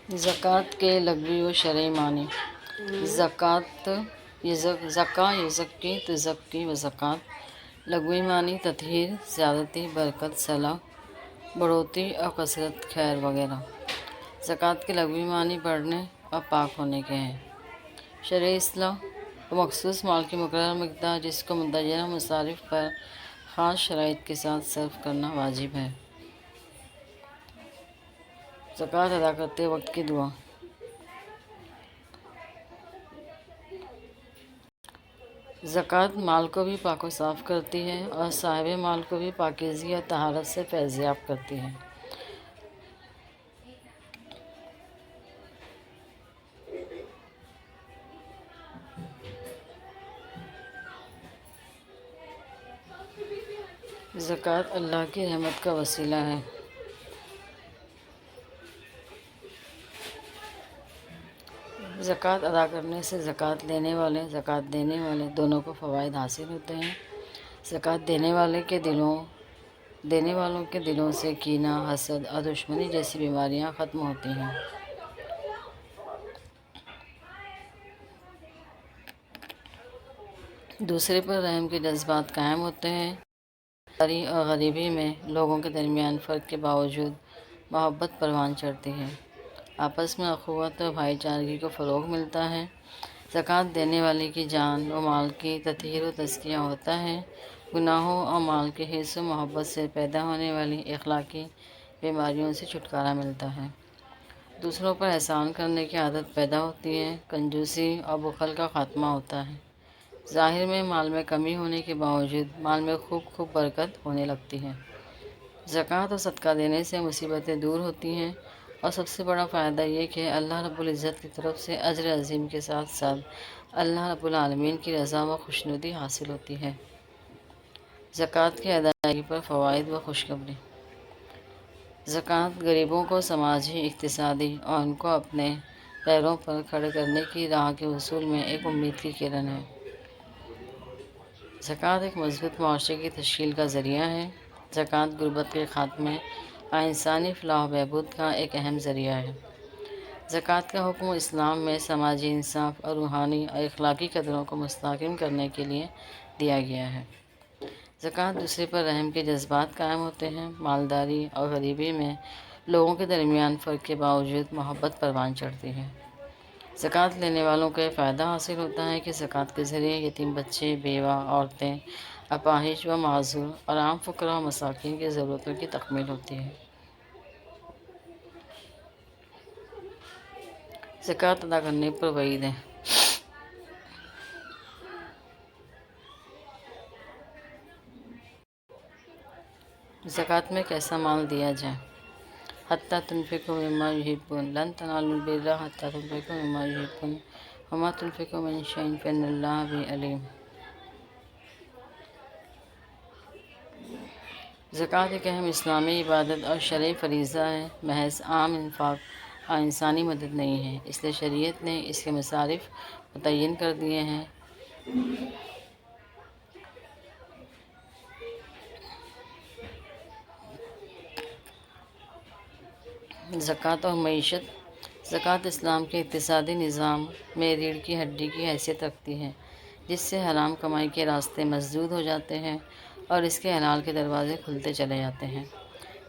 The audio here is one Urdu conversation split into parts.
زکوٰۃ کے لغوی و شرعی معنی۔ زکوٰۃ زکا یزکی تزکی و زکوٰۃ لغوی معنی تطہیر، زیادتی، برکت، صلاح، بڑھوتری اور کثرت، خیر وغیرہ۔ زکوٰۃ کے لغوی معنی بڑھنے اور پاک ہونے کے ہیں۔ شرعی اصطلاح وہ مخصوص مال کی مقررہ مقدار جس کو متعینہ مصارف پر خاص شرائط کے ساتھ صرف کرنا واجب ہے۔ زکوٰۃ ادا کرتے وقت کی دعا۔ زکوٰۃ مال کو بھی پاک و صاف کرتی ہے اور صاحب مال کو بھی پاکیزگی اور طہارت سے فیضیاب کرتی ہے۔ زکوٰۃ اللہ کی رحمت کا وسیلہ ہے۔ زکوٰۃ ادا کرنے سے زکوٰۃ لینے والے زکوٰۃ دینے والے دونوں کو فوائد حاصل ہوتے ہیں۔ زکوٰۃ دینے والوں کے دلوں سے کینہ، حسد اور دشمنی جیسی بیماریاں ختم ہوتی ہیں۔ دوسرے پر رحم کے جذبات قائم ہوتے ہیں۔ مالداری اور غریبی میں لوگوں کے درمیان فرق کے باوجود محبت پروان چڑھتی ہے۔ آپس میں اخوت اور بھائی چارگی کو فروغ ملتا ہے۔ زکوٰۃ دینے والے کی جان و مال کی تطہیر و تزکیہ ہوتا ہے۔ گناہوں اور مال کے حرص و محبت سے پیدا ہونے والی اخلاقی بیماریوں سے چھٹکارا ملتا ہے۔ دوسروں پر احسان کرنے کی عادت پیدا ہوتی ہے۔ کنجوسی اور بخل کا خاتمہ ہوتا ہے۔ ظاہر میں مال میں کمی ہونے کے باوجود مال میں خوب برکت ہونے لگتی ہے۔ زکوٰۃ اور صدقہ دینے سے مصیبتیں دور ہوتی ہیں اور سب سے بڑا فائدہ یہ کہ اللہ رب العزت کی طرف سے اجر عظیم کے ساتھ ساتھ اللہ رب العالمین کی رضا و خوشنودی حاصل ہوتی ہے۔ زکوٰۃ کی ادائیگی پر فوائد و خوشخبری۔ زکوٰۃ غریبوں کو سماجی، اقتصادی اور ان کو اپنے پیروں پر کھڑے کرنے کی راہ کے حصول میں ایک امید کی کرن ہے۔ زکوٰۃ ایک مضبوط معاشرے کی تشکیل کا ذریعہ ہے۔ زکوٰۃ غربت کے خاتمے اور انسانی فلاح و بہبود کا ایک اہم ذریعہ ہے۔ زکوٰۃ کا حکم اسلام میں سماجی انصاف اور روحانی اور اخلاقی قدروں کو مستحکم کرنے کے لیے دیا گیا ہے۔ زکوٰۃ دوسرے پر رحم کے جذبات قائم ہوتے ہیں۔ مالداری اور غریبی میں لوگوں کے درمیان فرق کے باوجود محبت پروان چڑھتی ہے۔ زکوٰۃ لینے والوں کو یہ فائدہ حاصل ہوتا ہے کہ زکوٰۃ کے ذریعے یتیم بچے، بیوہ، عورتیں، اپاہج و معذور اور عام فقراء و مساکین کی ضرورتوں کی تکمیل ہوتی ہے۔ زکوٰۃ ادا کرنے پر وعید ہے۔ زکوٰۃ میں کیسا مال دیا جائے؟ حتیٰ تنفقوا مما یحبون لن تنالوا البر حتیٰ تنفقوا مما یحبون وما تنفقوا من شیء فإن اللہ بہ علیم۔ زکوٰۃ ایک اہم اسلامی عبادت اور شرعی فریضہ ہے، محض عام انفاق اور انسانی مدد نہیں ہے، اس لیے شریعت نے اس کے مصارف متعین کر دیے ہیں۔ زکوٰۃ اور معیشت۔ زکوٰۃ اسلام کے اقتصادی نظام میں ریڑھ کی ہڈی کی حیثیت رکھتی ہے، جس سے حرام کمائی کے راستے مسدود ہو جاتے ہیں اور اس کے حلال کے دروازے کھلتے چلے جاتے ہیں۔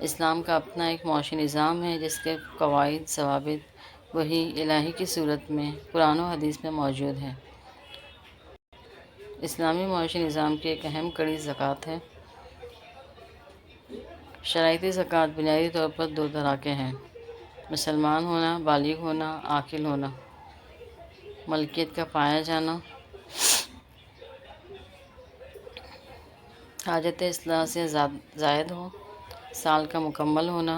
اسلام کا اپنا ایک معاشی نظام ہے جس کے قواعد، ضوابط وحی الہی کی صورت میں قرآن و حدیث میں موجود ہیں۔ اسلامی معاشی نظام کی ایک اہم کڑی زکوٰۃ ہے۔ شرائطی زکوٰۃ بنیادی طور پر دو طرح کے ہیں: مسلمان ہونا، بالغ ہونا، عاقل ہونا، ملکیت کا پایا جانا، حاجت اصلاح سے زائد ہو، سال کا مکمل ہونا،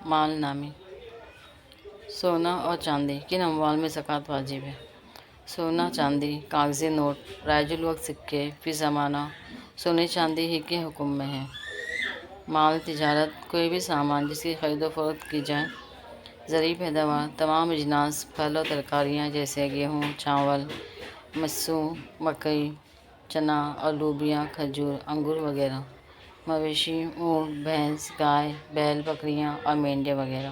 مال نامی۔ سونا اور چاندی۔ کن اموال میں زکوٰۃ واجب ہے؟ سونا، چاندی، کاغذی نوٹ، رائج الوقت سکے فی زمانہ سونے چاندی ہی کے حکم میں ہیں۔ مال، تجارت، کوئی بھی سامان جس کی خرید و فروخت کی جائے۔ زرعی پیداوار، تمام اجناس، پھل اور ترکاریاں جیسے گیہوں، چاول، مسوں، مکئی، چنا اور لوبیا، کھجور، انگور وغیرہ۔ مویشی، اونٹ، بھینس، گائے، بیل، بکریاں اور مینڈے وغیرہ۔